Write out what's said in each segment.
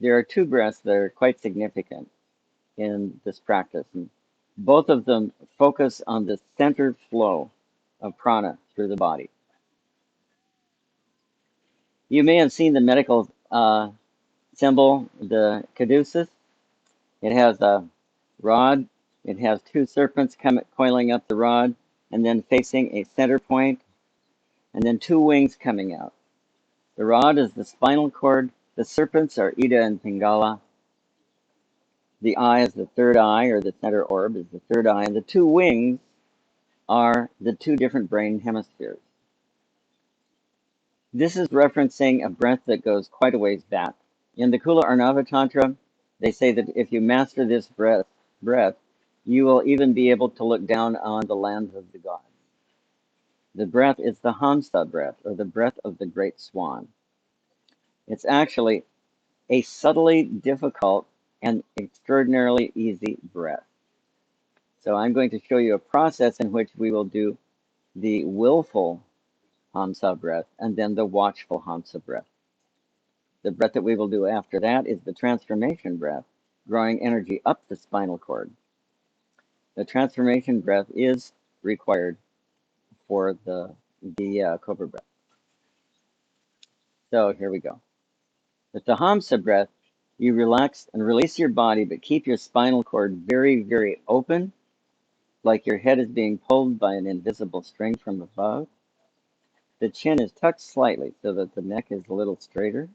There are two breaths that are quite significant in this practice, and both of them focus on the centered flow of prana through the body. You may have seen the medical symbol, the caduceus. It has a rod. It has two serpents coiling up the rod and then facing a center point, and then two wings coming out. The rod is the spinal cord. The serpents are Ida and Pingala. The eye is the third eye, or the center orb is the third eye, and the two wings are the two different brain hemispheres. This is referencing a breath that goes quite a ways back. In the Kulaarnava Tantra, they say that if you master this breath, you will even be able to look down on the lands of the gods. The breath is the Hamsa breath, or the breath of the great swan. It's actually a subtly difficult and extraordinarily easy breath. So I'm going to show you a process in which we will do the willful Hamsa breath and then the watchful Hamsa breath. The breath that we will do after that is the transformation breath, drawing energy up the spinal cord. The transformation breath is required for the Cobra breath. So here we go. With the Hamsa breath, you relax and release your body, but keep your spinal cord very, very open, like your head is being pulled by an invisible string from above. The chin is tucked slightly so that the neck is a little straighter.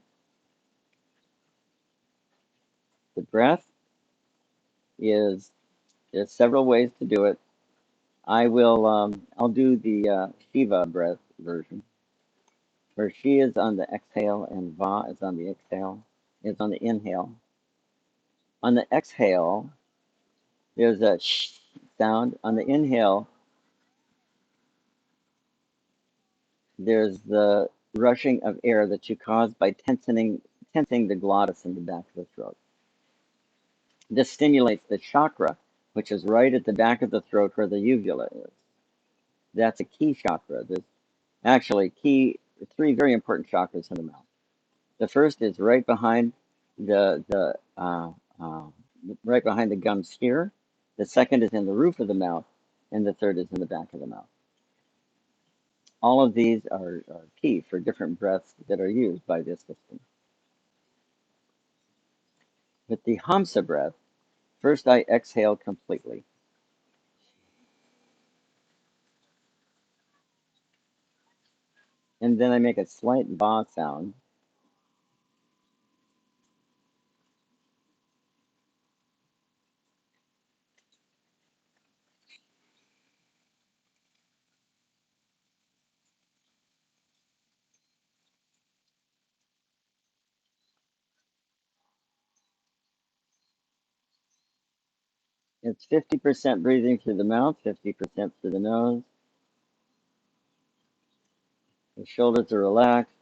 The breath is, there's several ways to do it. I'll do the Shiva breath version, where Shi is on the exhale and Va is on the exhale, is on the inhale. On the exhale, there's a sh sound. On the inhale, there's the rushing of air that you cause by tensing the glottis in the back of the throat. This stimulates the chakra, which is right at the back of the throat where the uvula is. That's a key chakra. There's actually three very important chakras in the mouth. The first is the right behind the gums here. The second is in the roof of the mouth, and the third is in the back of the mouth. All of these are key for different breaths that are used by this system. With the Hamsa breath, first I exhale completely. And then I make a slight ba sound. It's 50% breathing through the mouth, 50% through the nose. The shoulders are relaxed.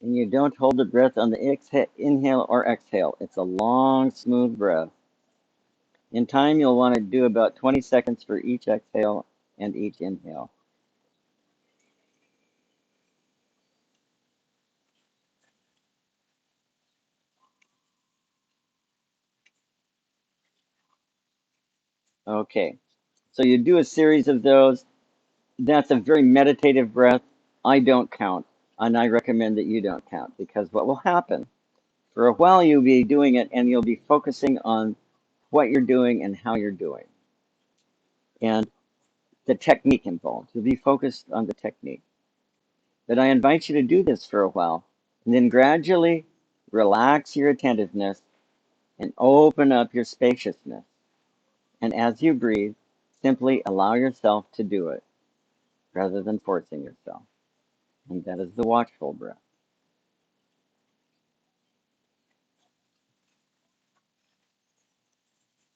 And you don't hold the breath on the inhale or exhale. It's a long, smooth breath. In time, you'll want to do about 20 seconds for each exhale and each inhale. Okay, so you do a series of those. That's a very meditative breath. I don't count, and I recommend that you don't count because what will happen, for a while you'll be doing it and you'll be focusing on what you're doing and how you're doing and the technique involved. You'll be focused on the technique. But I invite you to do this for a while and then gradually relax your attentiveness and open up your spaciousness. And as you breathe, simply allow yourself to do it rather than forcing yourself. And that is the watchful breath.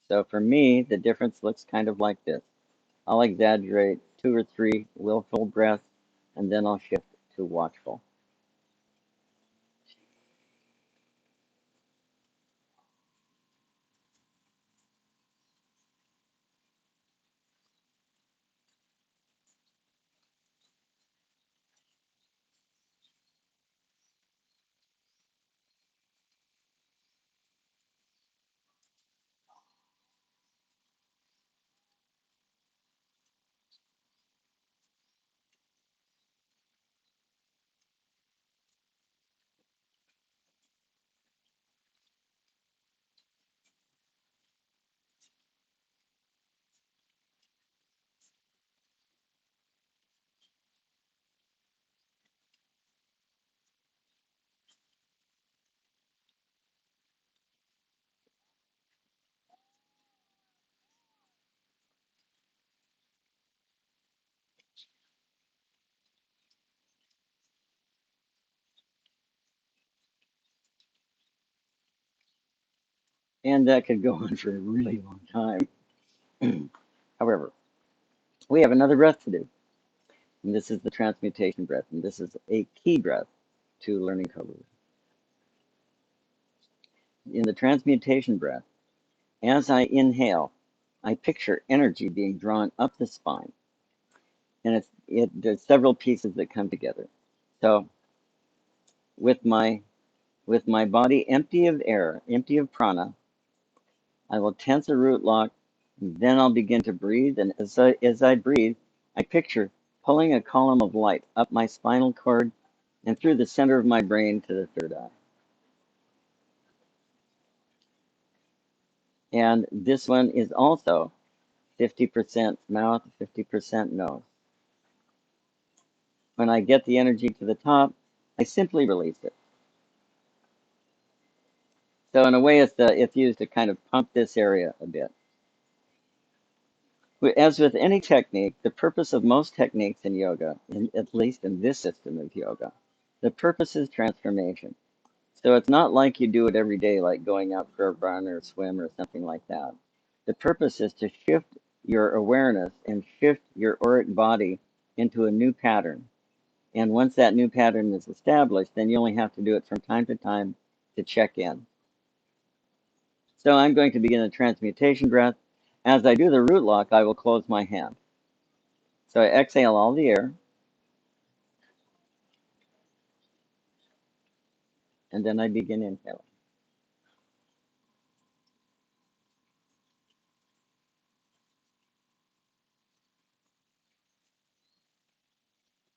So for me, the difference looks kind of like this. I'll exaggerate 2 or 3 willful breaths, and then I'll shift to watchful. And that could go on for a really long time. However, we have another breath to do. And this is the transmutation breath. And this is a key breath to learning Cobra. In the transmutation breath, as I inhale, I picture energy being drawn up the spine. And there's several pieces that come together. So with my body empty of air, empty of prana, I will tense a root lock, and then I'll begin to breathe. And as I breathe, I picture pulling a column of light up my spinal cord and through the center of my brain to the third eye. And this one is also 50% mouth, 50% nose. When I get the energy to the top, I simply release it. So in a way, it's used to kind of pump this area a bit. As with any technique, the purpose of most techniques in yoga, at least in this system of yoga, the purpose is transformation. So it's not like you do it every day, like going out for a run or a swim or something like that. The purpose is to shift your awareness and shift your auric body into a new pattern. And once that new pattern is established, then you only have to do it from time to time to check in. So I'm going to begin the transmutation breath. As I do the root lock, I will close my hand. So I exhale all the air, and then I begin inhaling.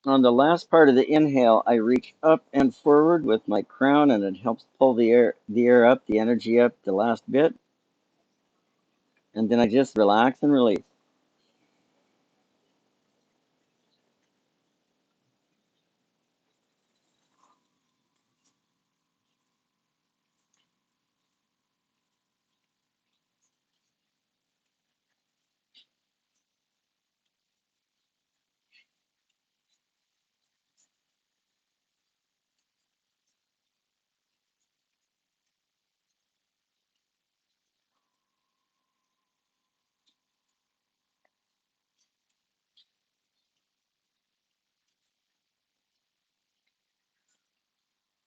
On the last part of the inhale, I reach up and forward with my crown, and it helps pull the air up, the energy up the last bit. And then I just relax and release.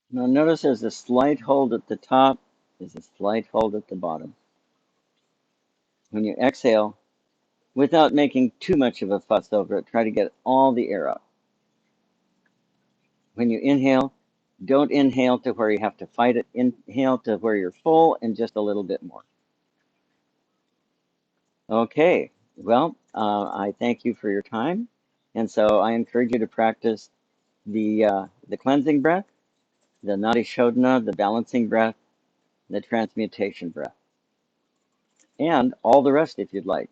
Now notice there's a slight hold at the top, there's a slight hold at the bottom. When you exhale, without making too much of a fuss over it, try to get all the air out. When you inhale, don't inhale to where you have to fight it. Inhale to where you're full and just a little bit more. Okay, well, I thank you for your time. And so I encourage you to practice the cleansing breath, the Nadi Shodhana, the balancing breath, the transmutation breath, and all the rest if you'd like.